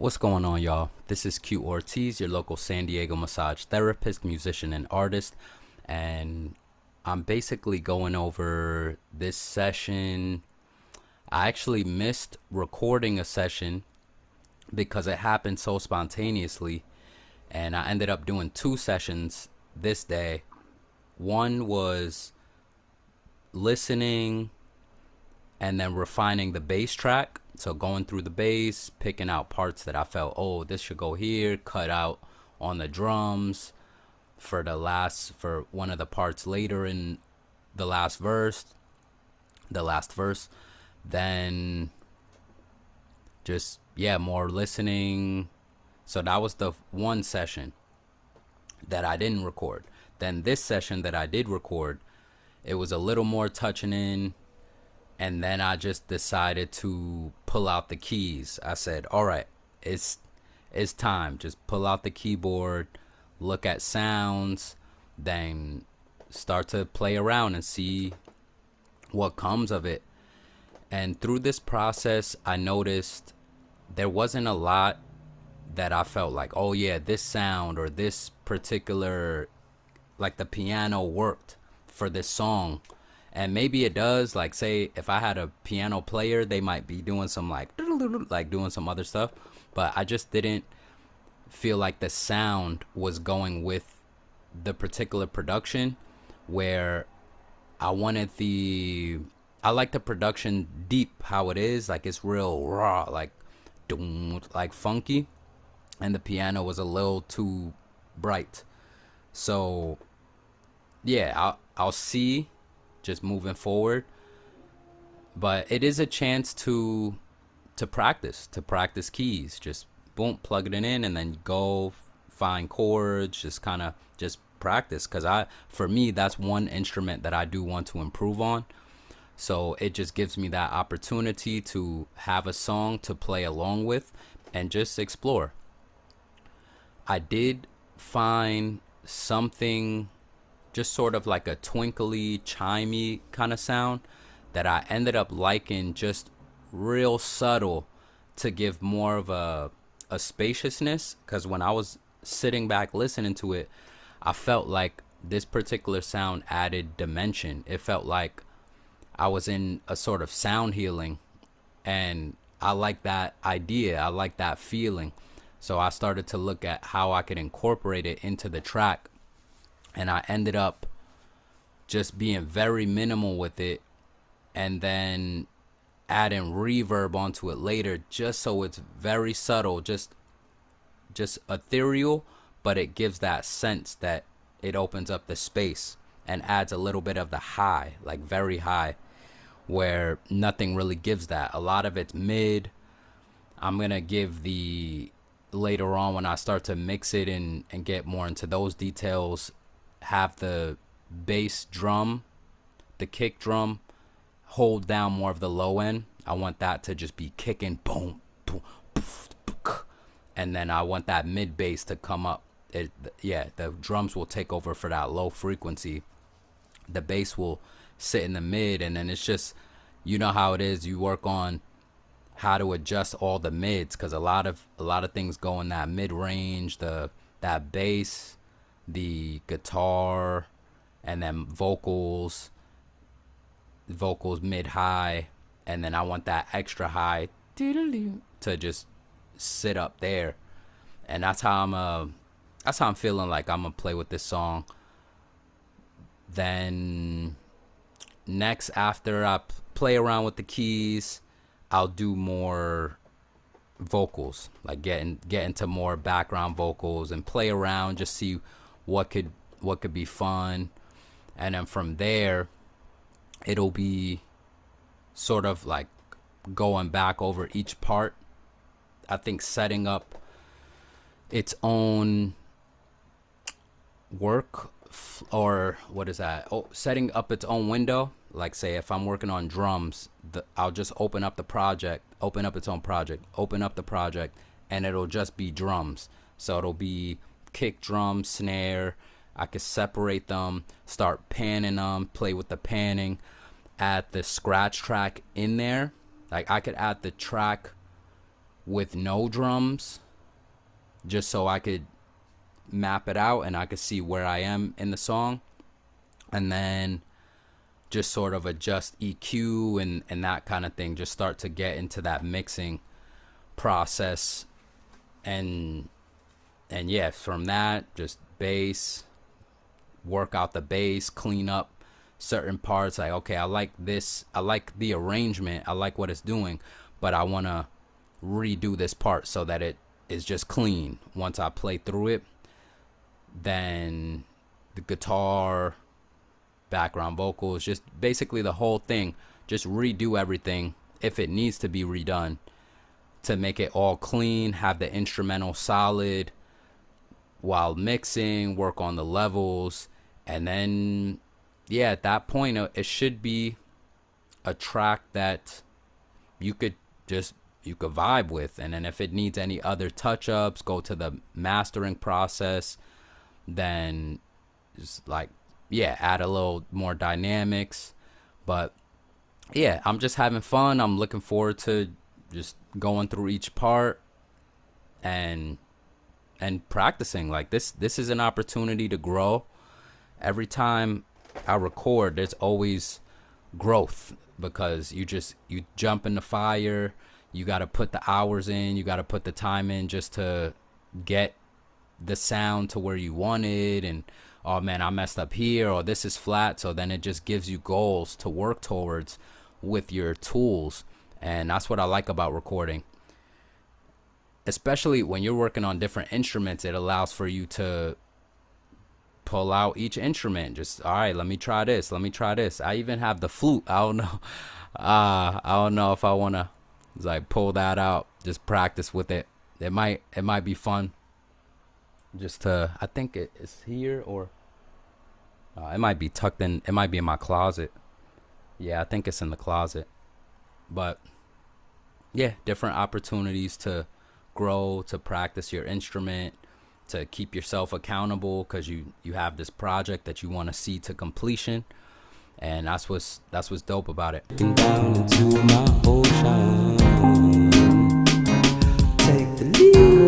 What's going on, y'all? This is Q Ortiz, your local San Diego massage therapist, musician, and artist. And I'm basically going over this session. I actually missed recording a session because it happened so spontaneously. And I ended up doing two sessions this day. One was listening and then refining the bass track. So going through the bass, picking out parts that I felt, oh, this should go here, cut out on the drums for one of the parts later in the last verse. Then just, more listening. So that was the one session that I didn't record. Then this session that I did record, it was a little more touching in. And then I just decided to pull out the keys. I said, all right, it's time. Just pull out the keyboard, look at sounds, then start to play around and see what comes of it. And through this process, I noticed there wasn't a lot that I felt like, oh yeah, this sound or this particular, like the piano worked for this song. And maybe it does, like say if I had a piano player, they might be doing some like doing some other stuff. But I just didn't feel like the sound was going with the particular production where I like the production deep how it is. Like it's real raw, like funky. And the piano was a little too bright. So yeah, I'll see just moving forward, but it is a chance to practice keys. Just boom, plug it in and then go find chords, just practice, because for me that's one instrument that I do want to improve on. So it just gives me that opportunity to have a song to play along with and just explore. I did find something just sort of like a twinkly, chimey kind of sound that I ended up liking, just real subtle to give more of a spaciousness. Because when I was sitting back listening to it, I felt like this particular sound added dimension. It felt like I was in a sort of sound healing, and I like that idea. I like that feeling. So I started to look at how I could incorporate it into the track. And I ended up just being very minimal with it and then adding reverb onto it later, just so it's very subtle, just ethereal, but it gives that sense that it opens up the space and adds a little bit of the high, like very high, where nothing really gives that. A lot of it's mid. I'm going to give later on when I start to mix it and get more into those details, have the bass drum, the kick drum, hold down more of the low end. I want that to just be kicking, boom, boom, and then I want that mid bass to come up. The drums will take over for that low frequency. The bass will sit in the mid, and then it's just, you know how it is. You work on how to adjust all the mids, because a lot of things go in that mid range, that bass, the guitar, and then vocals mid high, and then I want that extra high to just sit up there. And that's how I'm feeling like I'm gonna play with this song. Then next, after I play around with the keys, I'll do more vocals, like get into more background vocals and play around, just see what could be fun. And then from there, it'll be sort of like going back over each part. I think setting up its own work, or what is that? Oh, setting up its own window. Like say if I'm working on drums, I'll just open up the project, open up its own project, open up the project, and it'll just be drums. So it'll be kick drum, snare. I could separate them, start panning them, play with the panning, add the scratch track in there. Like I could add the track with no drums, just so I could map it out and I could see where I am in the song, and then just sort of adjust EQ and that kind of thing. Just start to get into that mixing process, and yeah, from that, just bass, work out the bass, clean up certain parts. Like, okay, I like this, I like the arrangement, I like what it's doing, but I want to redo this part so that it is just clean once I play through it. Then the guitar, background vocals, just basically the whole thing, just redo everything if it needs to be redone to make it all clean, have the instrumental solid while mixing, work on the levels, and then yeah, at that point it should be a track that you could vibe with. And then if it needs any other touch-ups, go to the mastering process, then just like, yeah, add a little more dynamics. But yeah, I'm just having fun. I'm looking forward to just going through each part and practicing. Like, this is an opportunity to grow. Every time I record, there's always growth, because you jump in the fire. You got to put the hours in, you got to put the time in just to get the sound to where you want it. And oh man, I messed up here, or this is flat. So then it just gives you goals to work towards with your tools. And that's what I like about recording, especially when you're working on different instruments. It allows for you to pull out each instrument. Just, all right, let me try this, I even have the flute. I don't know if I want to like pull that out, just practice with it. It might be fun just to, I think it's here, or it might be tucked in, it might be in my closet. Yeah, I think it's in the closet. But yeah, different opportunities to grow, to practice your instrument, to keep yourself accountable, because you have this project that you want to see to completion. And that's what's dope about it. Down into my ocean, take the lead.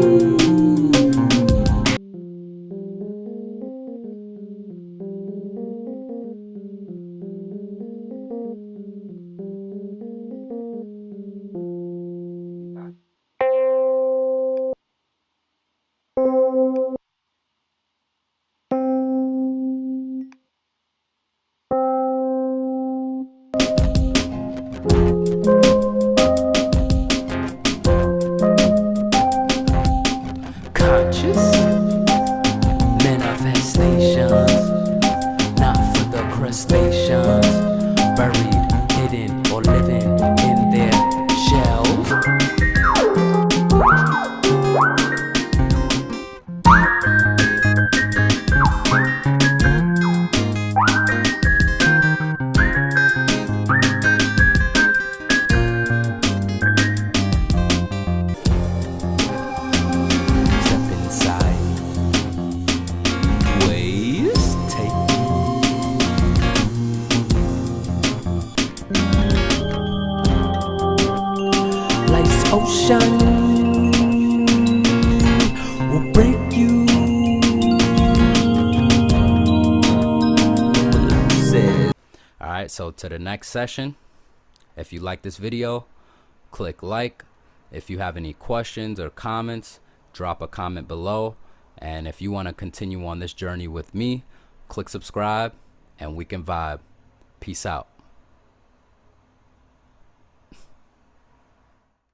Will break you. Alright, so to the next session. If you like this video, click like. If you have any questions or comments, drop a comment below. And if you want to continue on this journey with me, click subscribe and we can vibe. Peace out.